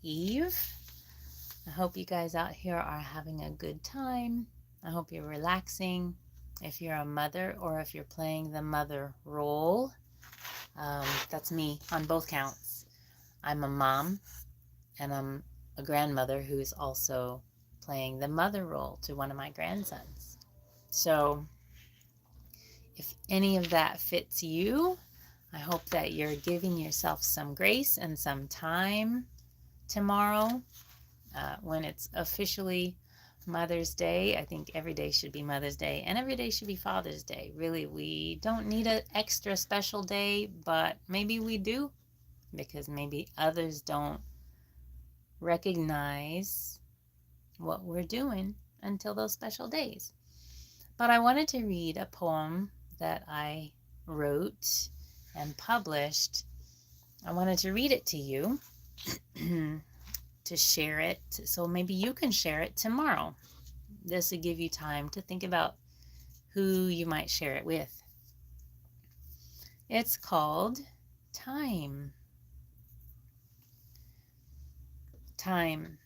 Eve. I hope you guys out here are having a good time. I hope you're relaxing. If you're a mother or if you're playing the mother role, that's me on both counts. I'm a mom and I'm a grandmother who is also playing the mother role to one of my grandsons. So if any of that fits you, I hope that you're giving yourself some grace and some time tomorrow when it's officially Mother's Day. I think every day should be Mother's Day and every day should be Father's Day. Really, we don't need an extra special day, but maybe we do because maybe others don't recognize what we're doing until those special days. But I wanted to read a poem that I wrote and published. I wanted to read it to you to share it so maybe you can share it tomorrow. This will give you time to think about who you might share it with. It's called Time. Time.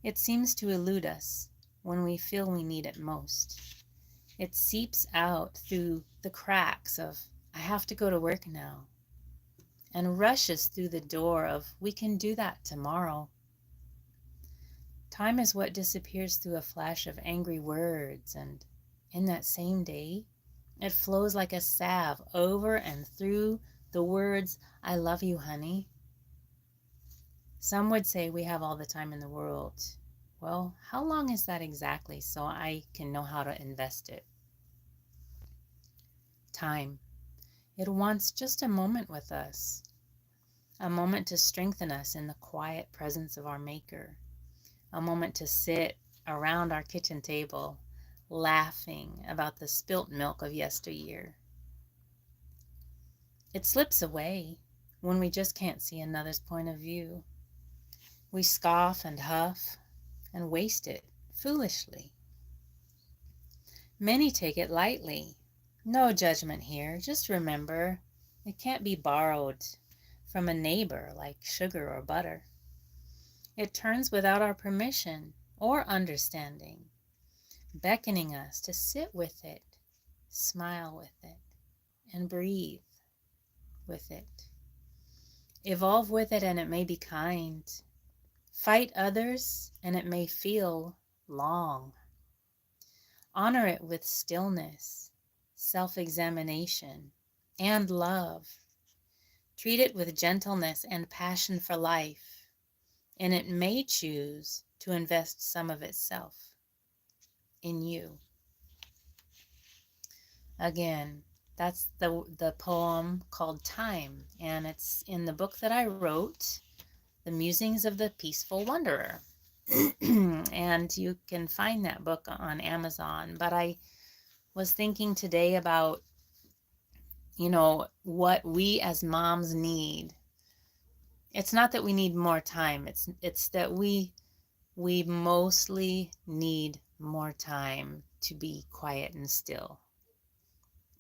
It seems to elude us when we feel we need it most. It seeps out through the cracks of, I have to go to work now, and rushes through the door of, we can do that tomorrow. Time is what disappears through a flash of angry words, and in that same day, it flows like a salve over and through the words, I love you, honey. Some would say we have all the time in the world. Well, how long is that exactly so I can know how to invest it? Time. It wants just a moment with us, a moment to strengthen us in the quiet presence of our Maker, a moment to sit around our kitchen table, laughing about the spilt milk of yesteryear. It slips away when we just can't see another's point of view. We scoff and huff and waste it foolishly. Many take it lightly. No judgment here. Just remember, it can't be borrowed from a neighbor like sugar or butter. It turns without our permission or understanding, beckoning us to sit with it, smile with it, and breathe with it. Evolve with it and it may be kind. Fight others and it may feel long. Honor it with stillness, self-examination, and love. Treat it with gentleness and passion for life, and it may choose to invest some of itself in you. Again, that's the poem called Time, and it's in the book that I wrote, The Musings of the Peaceful Wanderer. And you can find that book on Amazon. But I was thinking today about, what we as moms need. It's not that we need more time. It's that we mostly need more time to be quiet and still.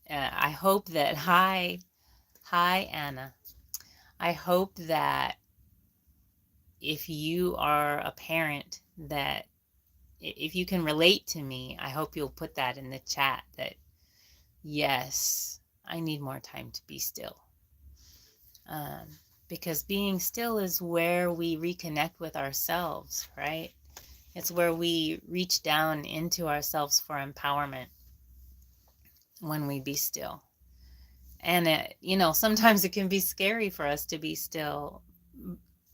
I hope that, hi Anna. I hope that if you are a parent, that if you can relate to me, I hope you'll put that in the chat that, yes, I need more time to be still. Because being still is where we reconnect with ourselves, right? It's where we reach down into ourselves for empowerment when we be still. And sometimes it can be scary for us to be still,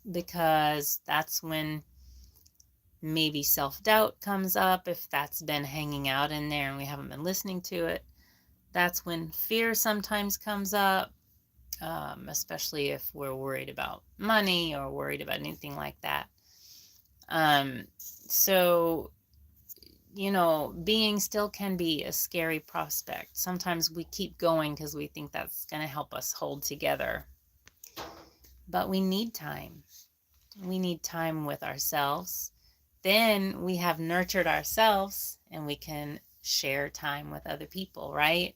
because that's when maybe self-doubt comes up, if that's been hanging out in there and we haven't been listening to it. That's when fear sometimes comes up, especially if we're worried about money or worried about anything like that. So, being still can be a scary prospect. Sometimes we keep going because we think that's going to help us hold together. But we need time. We need time with ourselves. Then we have nurtured ourselves and we can share time with other people, right?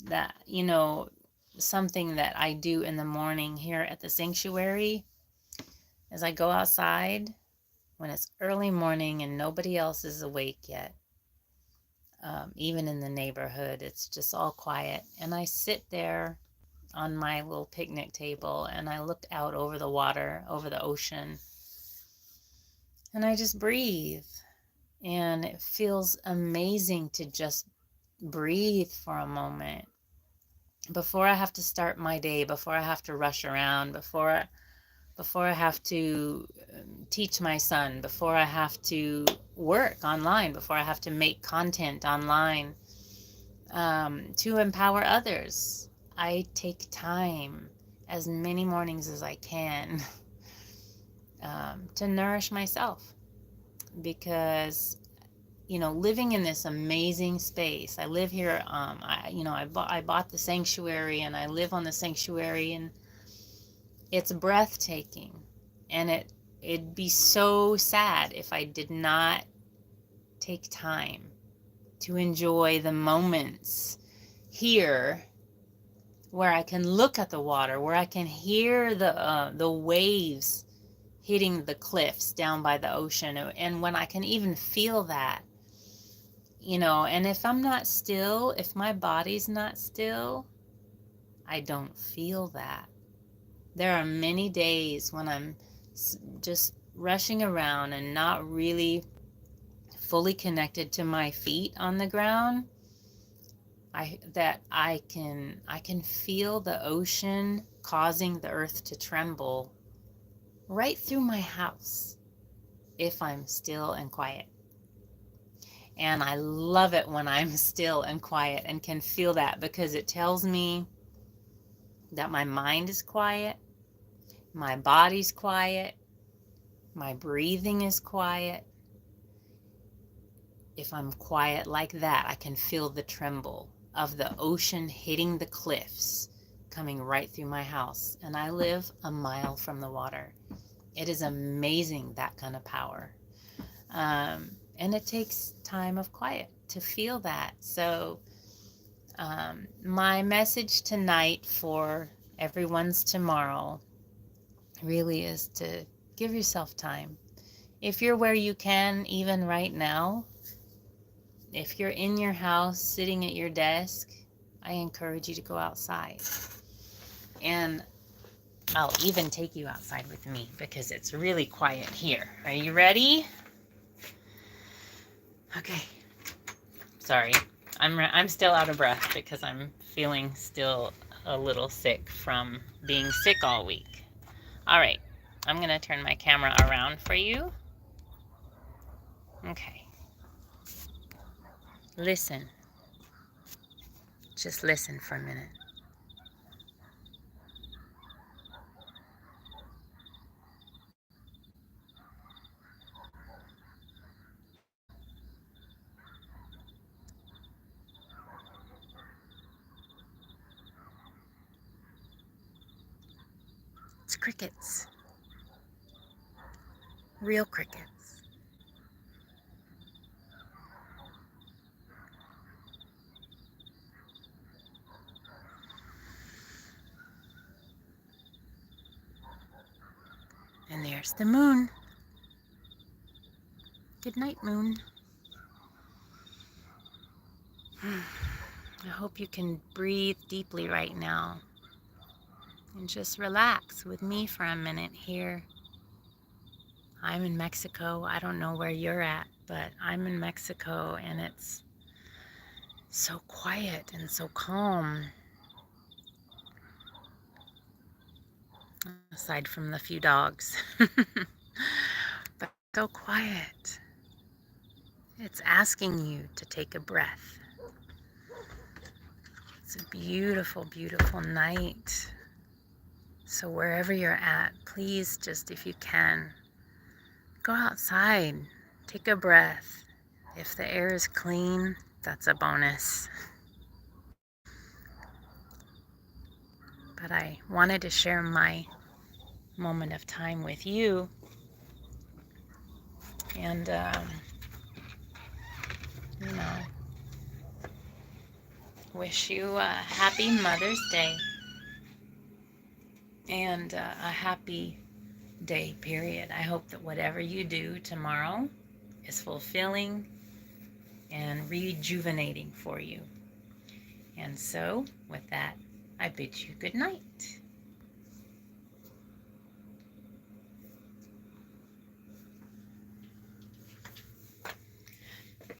That, something that I do in the morning here at the sanctuary As I go outside, when it's early morning and nobody else is awake yet, even in the neighborhood, it's just all quiet. And I sit there on my little picnic table and I look out over the water, over the ocean, and I just breathe. And it feels amazing to just breathe for a moment before I have to start my day, before I have to rush around, before I have to teach my son, before I have to work online, before I have to make content online, to empower others. I take time, as many mornings as I can, to nourish myself, because living in this amazing space. I live here. I bought the sanctuary and I live on the sanctuary, and it's breathtaking. And it'd be so sad if I did not take time to enjoy the moments here where I can look at the water, where I can hear the waves hitting the cliffs down by the ocean, and when I can even feel that. And if I'm not still, if my body's not still, I don't feel that. There are many days when I'm just rushing around and not really fully connected to my feet on the ground. I can feel the ocean causing the earth to tremble right through my house if I'm still and quiet. And I love it when I'm still and quiet and can feel that, because it tells me that my mind is quiet, my body's quiet, my breathing is quiet. If I'm quiet like that, I can feel the tremble of the ocean hitting the cliffs, coming right through my house. And I live a mile from the water. It is amazing, that kind of power. And it takes time of quiet to feel that. So my message tonight for everyone's tomorrow really is to give yourself time. If you're where you can, even right now, if you're in your house sitting at your desk, I encourage you to go outside. And I'll even take you outside with me because it's really quiet here. Are you ready? Okay. Sorry. I'm still out of breath because I'm feeling still a little sick from being sick all week. All right. I'm going to turn my camera around for you. Okay. Listen. Just listen for a minute. It's crickets. Real crickets. And there's the moon. Good night, moon. I hope you can breathe deeply right now and just relax with me for a minute here. I'm in Mexico. I don't know where you're at, but I'm in Mexico, and it's so quiet and so calm. Aside from the few dogs. But so quiet. It's asking you to take a breath. It's a beautiful, beautiful night. So wherever you're at, please just, if you can, go outside, take a breath. If the air is clean, that's a bonus. But I wanted to share my moment of time with you, and wish you a happy Mother's Day and a happy day, period. I hope that whatever you do tomorrow is fulfilling and rejuvenating for you. And so, with that, I bid you good night.